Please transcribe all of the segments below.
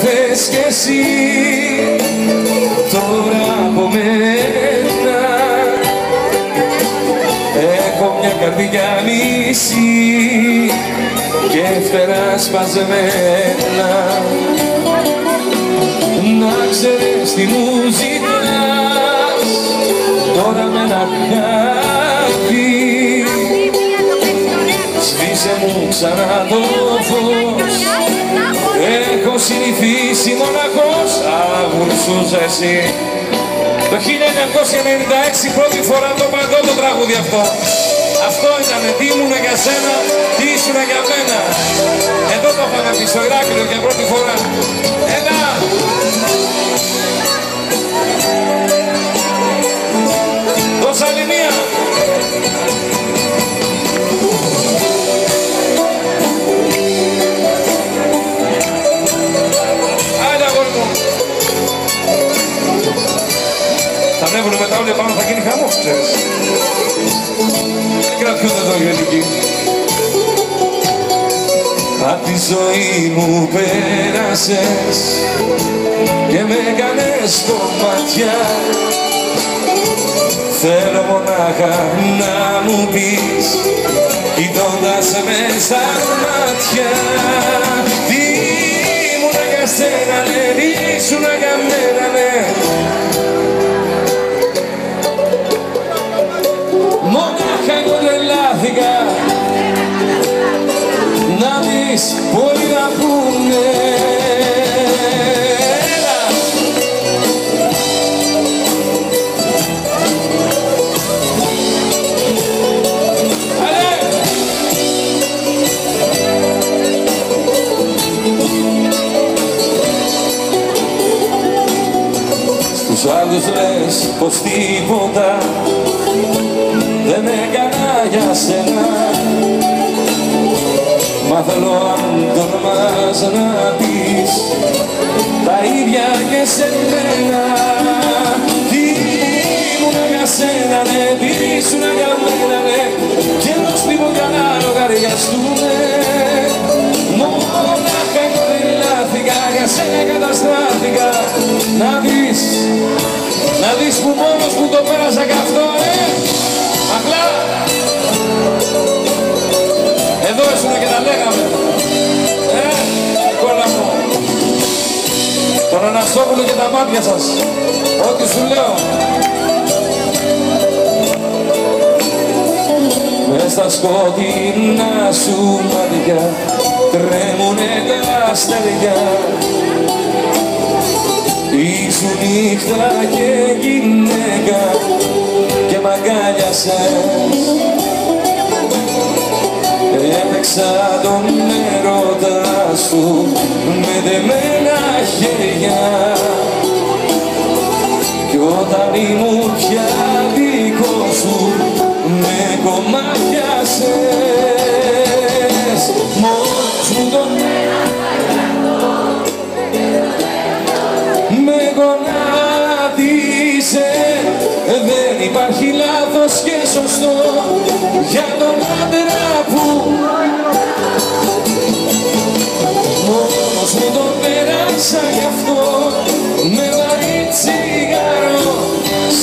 θες κι εσύ τώρα από μένα. Έχω μια καρδιά μισή και φτερά σπασμένα. Να ξέρεις τι μου ζητάς τώρα με ένα χάπι. Σβήσε μου ξανά το φως. Έχω συνηθίσει μοναχός. Αγουρσούς εσύ. Το 1996 πρώτη φορά το παντό το τραγούδι αυτό. Αυτό ήτανε, τι ήμουνα για σένα, τι ήσουνα για μένα. Εδώ το είχαμε πει στο Ηράκλειο για πρώτη φορά. Έλα! Δώσε άλλη μία. Άντε αγόρι μου. Θα ανέβουνε μετά όλοι επάνω, θα γίνει χαμός, ξέρεις. Δεν κρατιούνται εδώ οι ελληνικοί. Απ' τη ζωή μου πέρασες και με έκανες κομμάτια. Θέλω μονάχα να μου πεις, κοιτώντας με στα μάτια, τι ήμουνα για σένα, ναι, τι ήσουνα για μένα, ναι. Μονάχα εγώ τρελάθηκα, να δεις πολλοί να πούνε. Στους άλλους λες πως τίποτα δεν έκανα για σένα. Μα θέλω αν τολμάς να πεις τα ίδια και σε μένα. Τι ήμουνα για σένα, ναι, τι ήσουνα για μένα, ναι. Και ενός τίποτα να λογαριαστούμε. Μονάχα εγώ τρελάθηκα, για σένα καταστράφηκα. Να δεις που μόνος μου το πέρασα κι αυτό, Απλά εδώ ήσουνα και τα λέγαμε. Κόλλα μου. Τον Αναστόπουλο και τα μάτια σας. Ό,τι σου λέω. Μες στα σκοτεινά σου μάτια τρέμουνε τα αστέρια. Ήσουν νύχτα και γυναίκα και μ' αγκάλιασες. Έπαιξα τον έρωτα σου με δεμένα χέρια. Κι όταν ήμουν πια δικό σου με κομμάτιασες. Μόνος μου τον με γονάτισε. Δεν υπάρχει λάθος και σωστό για τον άντρα που μόνος μου τον πέρασα γι' αυτό. Με βαρύ τσιγάρο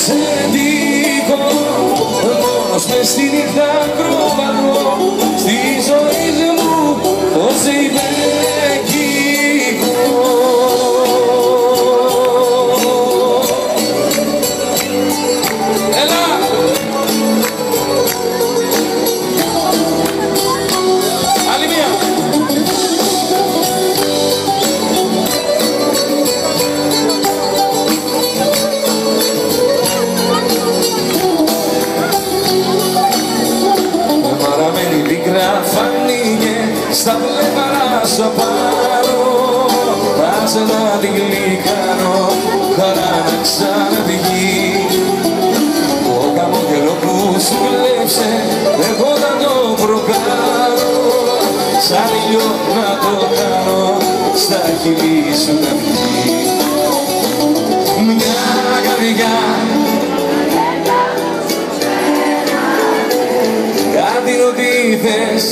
σε δικό, μόνος μες στη νύχτα κροβατώ. Στη ζωή μου ως υπερκικό. Στα βλέμματα σου πάρω, πάσα να την γλυκάνω, χαρά να ξαναβγεί. Το χαμόγελο που σου κλέψε, εγώ θα το προκάρω, σαν ήλιο να το κάνω, στα χείλη σου να βγει. Μια καρδιά, κάτι ρωτήθες,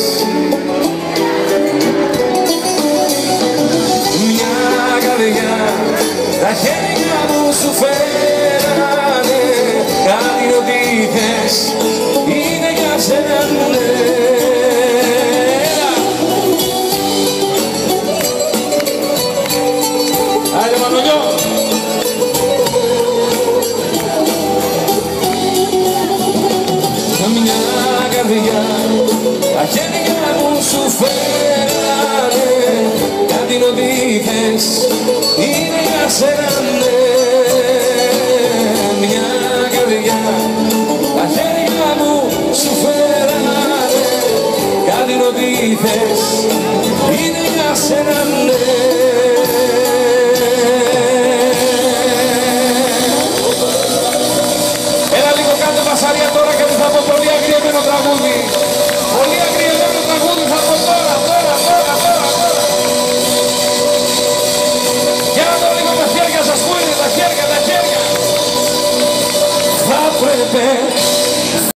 θες είναι για σένα ναι. Έλα λίγο κάντε μασαρία τώρα και θα πω πολύ αγριεμένο τραγούδι. Πολύ αγριεμένο τραγούδι θα πω τώρα. Για να δω λίγο τα χέρια σας, πού είναι τα χέρια. Θα πρέπει